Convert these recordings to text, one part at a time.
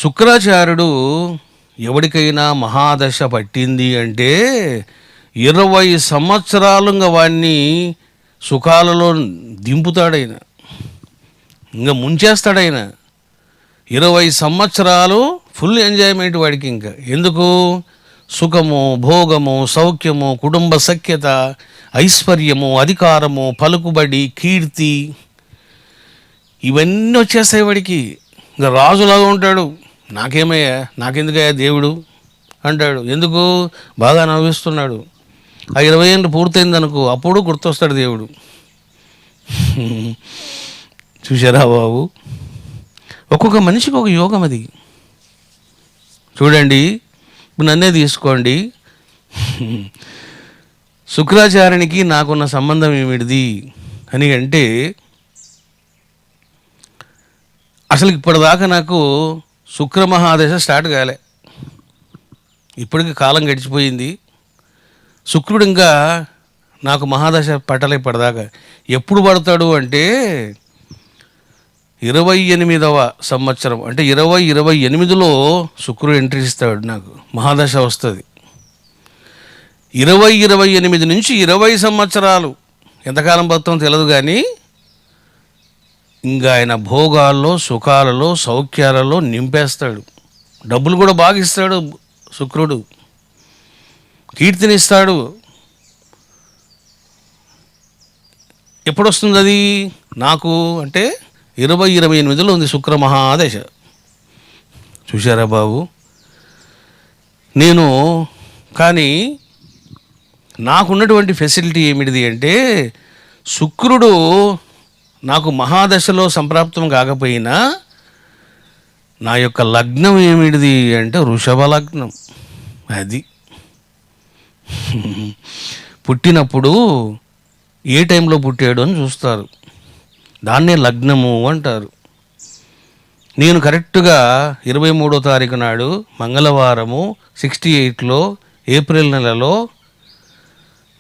శుక్రాచార్యుడు ఎవడికైనా మహాదశ పట్టింది అంటే 20 సంవత్సరాలుగా వాడిని సుఖాలలో దింపుతాడైన, ఇంకా ముంచేస్తాడైన. 20 సంవత్సరాలు ఫుల్ ఎంజాయ్మెంట్ వాడికి. ఇంకా ఎందుకు? సుఖము, భోగము, సౌఖ్యము, కుటుంబ సఖ్యత, ఐశ్వర్యము, అధికారము, పలుకుబడి, కీర్తి ఇవన్నీ వచ్చేస్తాయి వాడికి. ఇంకా రాజులాగా ఉంటాడు. నాకేమయ్యా, నాకెందుకయ్యా దేవుడు అంటాడు. ఎందుకు? బాగా నవ్విస్తున్నాడు. ఆ 20 ఏళ్ళు పూర్తయిందనుకో, అప్పుడు గుర్తొస్తాడు దేవుడు. చూసారా బాబు, ఒక్కొక్క మనిషికి ఒక యోగం అది. చూడండి, ఇప్పుడు నన్నే తీసుకోండి. శుక్రాచార్యునికి నాకున్న సంబంధం ఏమిటిది అని అంటే, అసలు ఇప్పటిదాకా నాకు శుక్రమహాదశ స్టార్ట్ కాలే. ఇప్పటికి కాలం గడిచిపోయింది. శుక్రుడు ఇంకా నాకు మహాదశ పట్టలే ఇప్పటిదాకా. ఎప్పుడు పడతాడు అంటే 28వ సంవత్సరం, అంటే 2028లో శుక్రుడు ఎంట్రీ ఇస్తాడు. నాకు మహాదశ వస్తుంది. 2028 నుంచి 20 సంవత్సరాలు ఎంతకాలం పడుతుందో తెలియదు, కానీ ఇంకా ఆయన భోగాల్లో, సుఖాలలో, సౌఖ్యాలలో నింపేస్తాడు. డబ్బులు కూడా బాగా ఇస్తాడు శుక్రుడు, కీర్తినిస్తాడు. ఎప్పుడు వస్తుంది అది నాకు అంటే 2028లో ఉంది శుక్ర మహాదశ. చూశారా బాబు, నేను కానీ నాకున్నటువంటి ఫెసిలిటీ ఏమిటిది అంటే, శుక్రుడు నాకు మహాదశలో సంప్రాప్తం కాకపోయినా నా యొక్క లగ్నం ఏమిటిది అంటే వృషభ లగ్నం. అది పుట్టినప్పుడు ఏ టైంలో పుట్టాడు అని చూస్తారు, దాన్నే లగ్నము అంటారు. నేను కరెక్ట్గా 23వ తారీఖు నాడు మంగళవారము 68లో ఏప్రిల్ నెలలో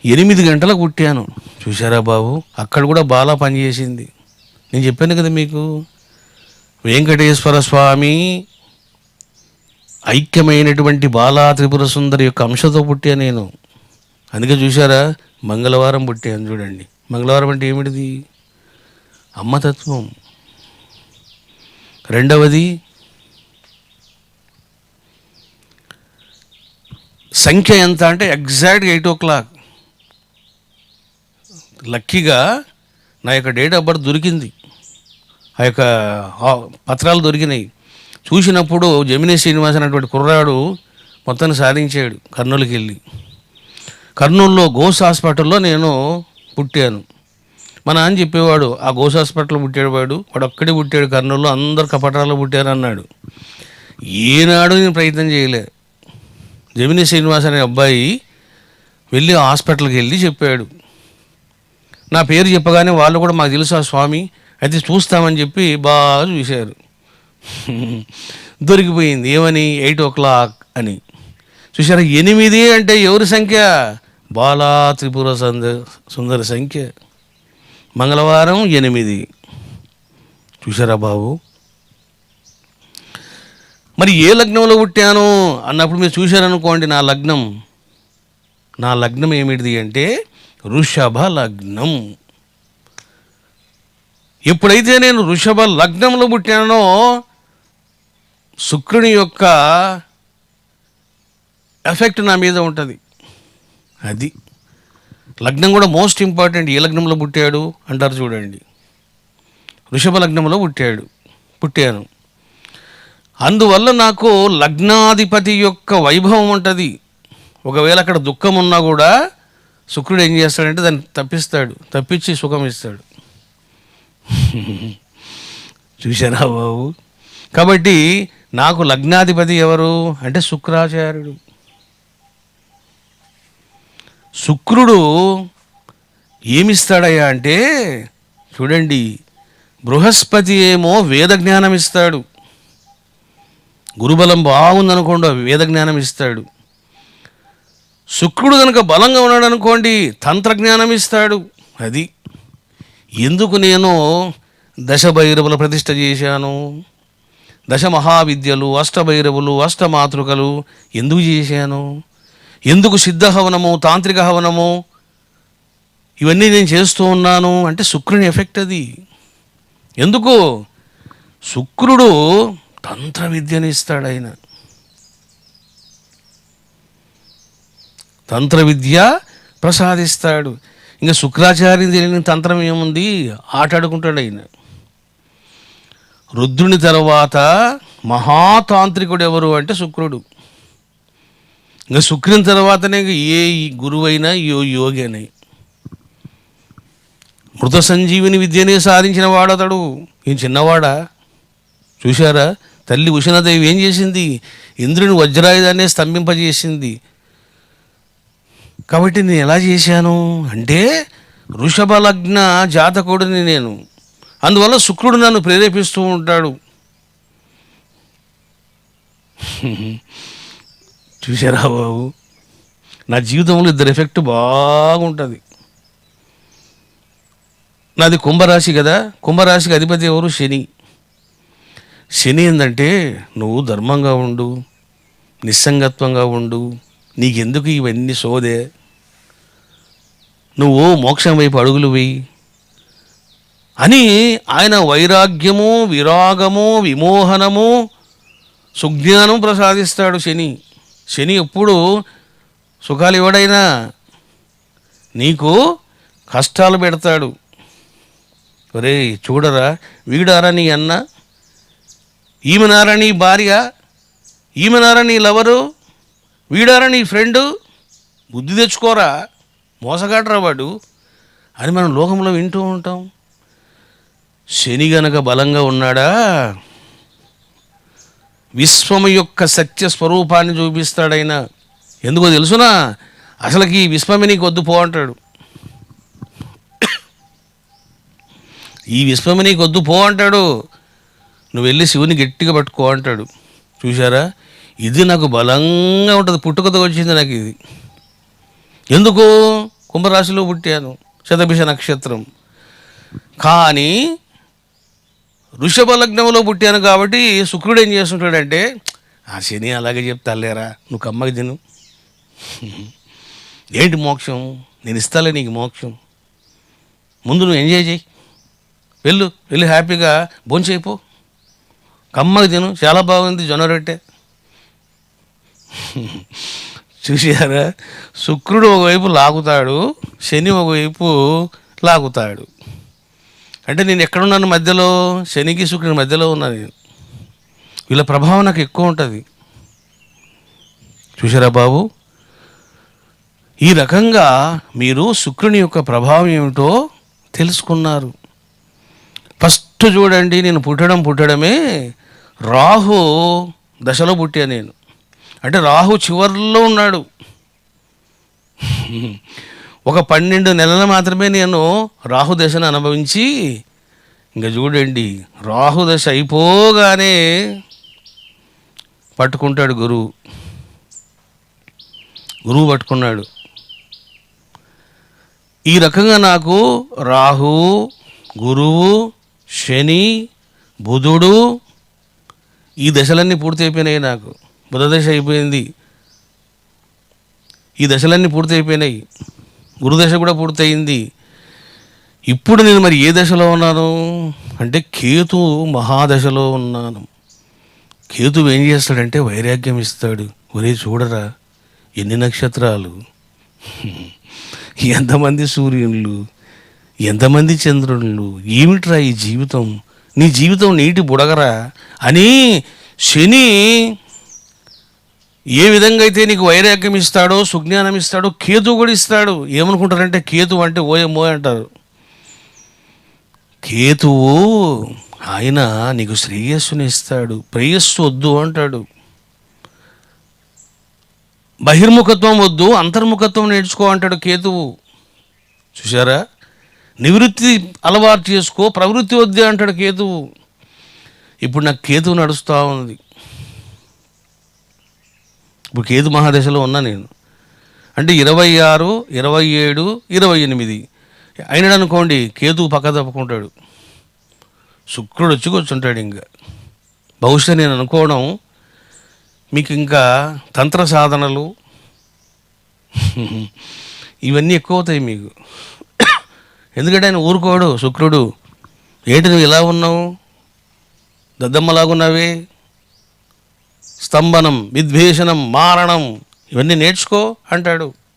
8 గంటలకు పుట్టాను. చూశారా బాబు, అక్కడ కూడా బాగా పనిచేసింది. నేను చెప్పాను కదా మీకు, వెంకటేశ్వర స్వామి ఐక్యమైనటువంటి బాలా త్రిపుర సుందరి యొక్క అంశతో పుట్టా నేను. అందుకే చూశారా, మంగళవారం పుట్టాను. చూడండి, మంగళవారం అంటే ఏమిటిది? అమ్మతత్వం. రెండవది సంఖ్య ఎంత అంటే ఎగ్జాక్ట్గా 8 o'clock. లక్కీగా నా యొక్క డేట్ ఆఫ్ బర్త్ దొరికింది, ఆ యొక్క పత్రాలు దొరికినాయి. చూసినప్పుడు జమినీ శ్రీనివాస్ అనేటువంటి కుర్రాడు మొత్తాన్ని సాధించాడు. కర్నూలుకి వెళ్ళి, కర్నూలులో గోస్ హాస్పిటల్లో నేను పుట్టాను. మా నాన్న చెప్పేవాడు, ఆ గోస్ హాస్పిటల్లో పుట్టాడు వాడు ఒక్కడే పుట్టాడు కర్నూలులో, అందరు కపటాల్లో పుట్టారు అన్నాడు. ఏనాడు నేను ప్రయత్నం చేయలే. జమినీ శ్రీనివాస్ అనే అబ్బాయి వెళ్ళి హాస్పిటల్కి వెళ్ళి చెప్పాడు. నా పేరు చెప్పగానే వాళ్ళు కూడా మాకు తెలుసు ఆ స్వామి, అయితే చూస్తామని చెప్పి బాగా చూశారు. దొరికిపోయింది. ఏమని? 8 o'clock అని. చూసారా, 8 అంటే ఎవరి సంఖ్య? బాలా త్రిపుర సుందర సంఖ్య. మంగళవారం 8. చూసారా బాబు, మరి ఏ లగ్నంలో పుట్టాను అన్నప్పుడు మీరు చూశారనుకోండి, నా లగ్నం ఏమిటిది అంటే వృషభ లగ్నం. ఎప్పుడైతే నేను వృషభ లగ్నంలో పుట్టానో శుక్రుని యొక్క ఎఫెక్ట్ నా మీద ఉంటుంది. అది లగ్నం కూడా మోస్ట్ ఇంపార్టెంట్. ఏ లగ్నంలో పుట్టాడు అంటారు చూడండి, వృషభ లగ్నంలో పుట్టాను. అందువల్ల నాకు లగ్నాధిపతి యొక్క వైభవం ఉంటుంది. ఒకవేళ అక్కడ దుఃఖం ఉన్నా కూడా శుక్రుడు ఏం చేస్తాడంటే దాన్ని తప్పించి సుఖం ఇస్తాడు. చూశారా బాబు, కాబట్టి నాకు లగ్నాధిపతి ఎవరు అంటే శుక్రాచార్యుడు. శుక్రుడు ఏమిస్తాడయ్యా అంటే, చూడండి, బృహస్పతి ఏమో వేద జ్ఞానం ఇస్తాడు. గురుబలం బాగుందనుకోండి, వేద జ్ఞానం ఇస్తాడు. శుక్రుడు కనుక బలంగా ఉన్నాడు అనుకోండి, తంత్రజ్ఞానం ఇస్తాడు. అది ఎందుకు నేను దశభైరవుల ప్రతిష్ఠ చేశాను, దశమహావిద్యలు, అష్టభైరవులు, అష్టమాతృకలు ఎందుకు చేశాను? ఎందుకు సిద్ధ హవనము, తాంత్రిక హవనము ఇవన్నీ నేను చేస్తూ ఉన్నాను అంటే శుక్రుని ఎఫెక్ట్ అది. ఎందుకు? శుక్రుడు తంత్ర విద్యను ఇస్తాడు. ఆయన తంత్ర విద్య ప్రసాదిస్తాడు. ఇంకా శుక్రాచార్యం తెలియని తంత్రం ఏముంది? ఆటాడుకుంటాడు ఆయన. రుద్రుని తర్వాత మహాతాంత్రికుడు ఎవరు అంటే శుక్రుడు. ఇంకా శుక్రుని తర్వాతనే ఏ గురువైనా యోగి అని. మృత సంజీవిని విద్యనే సాధించిన వాడతడు. ఈయన చిన్నవాడా? చూశారా? తల్లి ఉషణదేవి ఏం చేసింది? ఇంద్రుని వజ్రాయుధాన్నే స్తంభింపజేసింది. కాబట్టి నేను ఎలా చేశాను అంటే వృషభ లగ్న జాతకుడిని నేను. అందువల్ల శుక్రుడు నన్ను ప్రేరేపిస్తూ ఉంటాడు. చూశారా బాబు? నా జీవితంలో ఇద్దరు ఎఫెక్ట్ బాగుంటుంది. నాది కుంభరాశి కదా. కుంభరాశికి అధిపతి ఎవరు? శని. శని ఏంటంటే నువ్వు ధర్మంగా ఉండు, నిస్సంగత్వంగా ఉండు, నీకెందుకు ఇవన్నీ సోదే, నువ్వు మోక్షం వైపు అడుగులు వేయి అని ఆయన వైరాగ్యము, విరాగము, విమోహనము, సుజ్ఞానం ప్రసాదిస్తాడు శని. శని ఎప్పుడు సుఖాలు ఇవ్వడైనా నీకు కష్టాలు పెడతాడు. ఒరే చూడరా, వీడారా నీ అన్న, ఈమెనారా నీ భార్య, ఈమెనారా నీ లవరు, వీడారా నీ ఫ్రెండు, బుద్ధి తెచ్చుకోరా, మోసగాడరా వాడు అని మనం లోకంలో వింటూ ఉంటాం. శని గనక బలంగా ఉన్నాడా విశ్వము యొక్క సత్య స్వరూపాన్ని చూపిస్తాడైనా. ఎందుకో తెలుసునా? అసలుకి ఈ విశ్వమే నీకు వద్దు పో అంటాడు. ఈ విశ్వమే నీకు వద్దు పో అంటాడు. నువ్వు వెళ్ళి శివుని గట్టిగా పట్టుకో అంటాడు. చూశారా? ఇది నాకు బలంగా ఉంటుంది, పుట్టుకతో వచ్చింది నాకు ఇది. ఎందుకు? కుంభరాశిలో పుట్టాను, శతభిష నక్షత్రం. కానీ వృషభ లగ్నంలో పుట్టాను కాబట్టి శుక్రుడు ఏం చేస్తుంటాడంటే, ఆ శని అలాగే చెప్తాలేరా, నువ్వు కమ్మకి తిను, ఏంటి మోక్షం, నేను ఇస్తాలే నీకు మోక్షం, ముందు నువ్వు ఎంజాయ్ చేయి, వెళ్ళి హ్యాపీగా భోంచేయిపో, కమ్మకి తిను, చాలా బాగుంది జొన్న రొట్టె. చూసారా? శుక్రుడు ఒకవైపు లాగుతాడు, శని ఒకవైపు లాగుతాడు. అంటే నేను ఎక్కడున్నాను? మధ్యలో, శనికి శుక్రుని మధ్యలో ఉన్నాను నేను. వీళ్ళ ప్రభావం నాకు ఎక్కువ ఉంటుంది. చూసారా బాబు? ఈ రకంగా మీరు శుక్రుని యొక్క ప్రభావం ఏమిటో తెలుసుకున్నారు. ఫస్ట్ చూడండి, నేను పుట్టడమే రాహు దశలో పుట్టా నేను. అంటే రాహు చివరిలో ఉన్నాడు. ఒక 12 నెలలు మాత్రమే నేను రాహు దశను అనుభవించి, ఇంకా చూడండి రాహు దశ అయిపోగానే పట్టుకుంటాడు గురువు పట్టుకున్నాడు. ఈ రకంగా నాకు రాహు, గురువు, శని, బుధుడు ఈ దశలన్నీ పూర్తి అయిపోయినాయి. నాకు బుధ దశ అయిపోయింది, ఈ దశలన్నీ పూర్తి అయిపోయినాయి, గురుదశ కూడా పూర్తయింది. ఇప్పుడు నేను మరి ఏ దశలో ఉన్నాను అంటే కేతు మహాదశలో ఉన్నాను. కేతు ఏం చేస్తాడంటే వైరాగ్యం ఇస్తాడు. ఒరే చూడరా, ఎన్ని నక్షత్రాలు, ఎంతమంది సూర్యుళ్ళు, ఎంతమంది చంద్రుళ్ళు, ఏమిట్రా ఈ జీవితం, నీ జీవితం నీటి బుడగరా అని శని ఏ విధంగా అయితే నీకు వైరాగ్యం ఇస్తాడో, సుజ్ఞానం ఇస్తాడో, కేతు కూడా ఇస్తాడు. ఏమనుకుంటారంటే కేతు అంటే ఓయమ్మో అంటారు. కేతువు ఆయన నీకు శ్రేయస్సుని ఇస్తాడు, ప్రేయస్సు వద్దు అంటాడు. బహిర్ముఖత్వం వద్దు, అంతర్ముఖత్వం నేర్చుకో అంటాడు కేతువు. చూసారా? నివృత్తి అలవాటు చేసుకో, ప్రవృత్తి వద్దే అంటాడు కేతువు. ఇప్పుడు నాకు కేతువు నడుస్తూ ఉంది. ఇప్పుడు కేతు మహాదశలో ఉన్నా నేను. అంటే 26, 27, 28 అయినాడు అనుకోండి, కేతువు పక్క తప్పుకుంటాడు, శుక్రుడు వచ్చి కూర్చుంటాడు. ఇంకా బహుశా నేను అనుకోవడం మీకు ఇంకా తంత్ర సాధనలు ఇవన్నీ ఎక్కువ అవుతాయి మీకు. ఎందుకంటే ఆయన ఊరుకోడు శుక్రుడు. ఏంటి నువ్వు ఇలా ఉన్నావు, దద్దమ్మలాగున్నావే, స్తంభనం, విద్వేషణం, మారణం ఇవన్నీ నేర్చుకో అంటాడు.